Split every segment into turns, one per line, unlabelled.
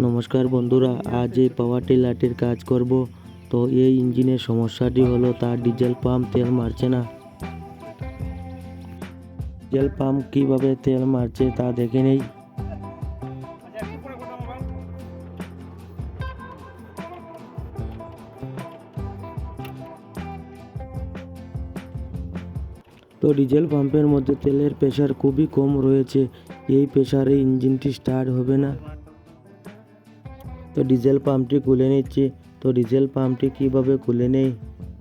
নমস্কার বন্ধুরা, আজ এই পাওয়ার টিলারটির কাজ করব। তো এই ইঞ্জিনের সমস্যাটি হলো তার ডিজেল পাম্প তেল মারছে না। ডিজেল পাম্প কিভাবে তেল মারছে তা দেখে নেই। তো ডিজেল পাম্পের মধ্যে তেলের প্রেসার খুবই কম রয়েছে, এই প্রেসারে ইঞ্জিনটি স্টার্ট হবে না। তো ডিজেল পাম্পটি খুলে নিচ্ছি। তো ডিজেল পাম্পটি কিভাবে খুলে নেই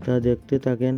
তা দেখতে থাকেন।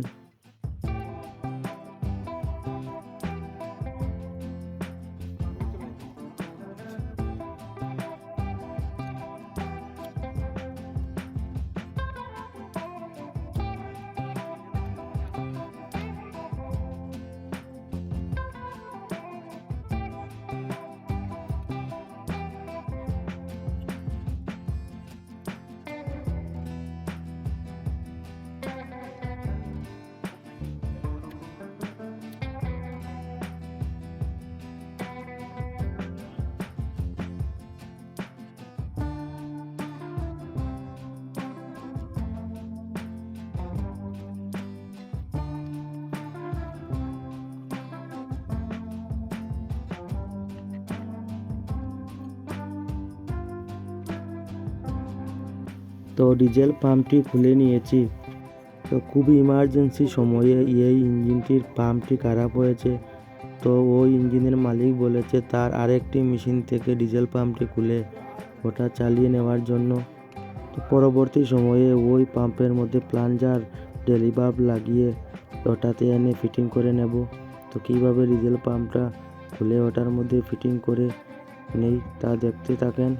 তো ডিজেল পাম্পটি খুলে নিয়েছি। তো খুবই ইমার্জেন্সি সময়ে এই ইঞ্জিনটির পাম্পটি খারাপ হয়েছে। তো ওই ইঞ্জিনের মালিক বলেছে তার আরেকটি মেশিন থেকে ডিজেল পাম্পটি খুলে ওটা চালিয়ে নেওয়ার জন্য। তো পরবর্তী সময়ে ওই পাম্পের মধ্যে প্লাঞ্জার ডেলিভার লাগিয়ে ওটাতে এনে ফিটিং করে নেব। তো কীভাবে ডিজেল পাম্পটা খুলে ওটার মধ্যে ফিটিং করে নেই তা দেখতে থাকেন।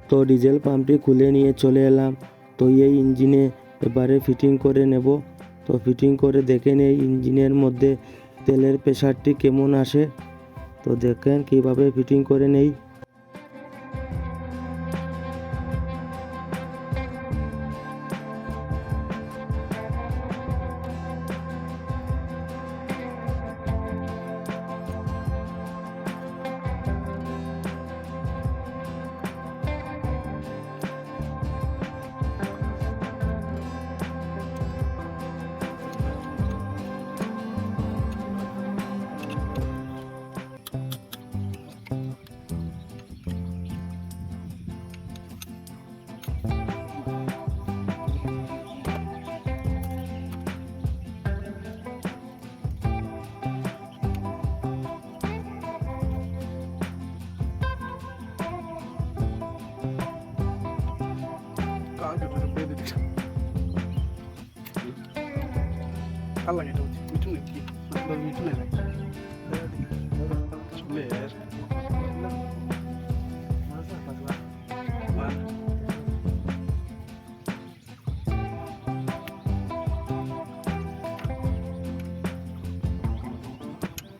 তো ডিজেল পাম্পটি খুলে নিয়ে চলে এলাম। তো এই ইঞ্জিনে এবারে ফিটিং করে নেব। তো ফিটিং করে দেখে নেই ইঞ্জিনের মধ্যে তেলের প্রেসারটি কেমন আসে। তো দেখেন কিভাবে ফিটিং করে নেই।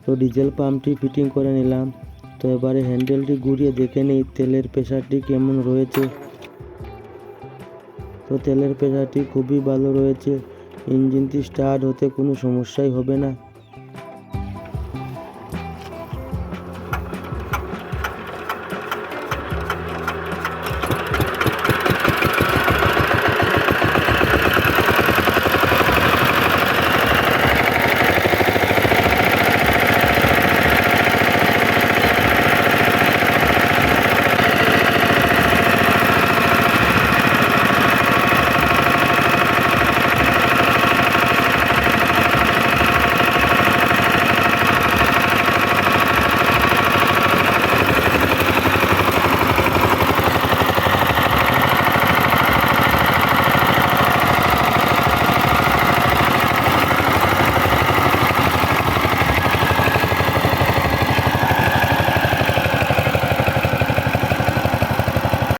তো ডিজেল পাম্পটি ফিটিং করে নিলাম। তো এবারে হ্যান্ডেলটি ঘুরিয়ে দেখে নিই তেলের প্রেসারটি কেমন রয়েছে। তো তেলের প্রেসারটি খুবই ভালো রয়েছে, ইঞ্জিনটি স্টার্ট হতে কোনো সমস্যাই হবে না।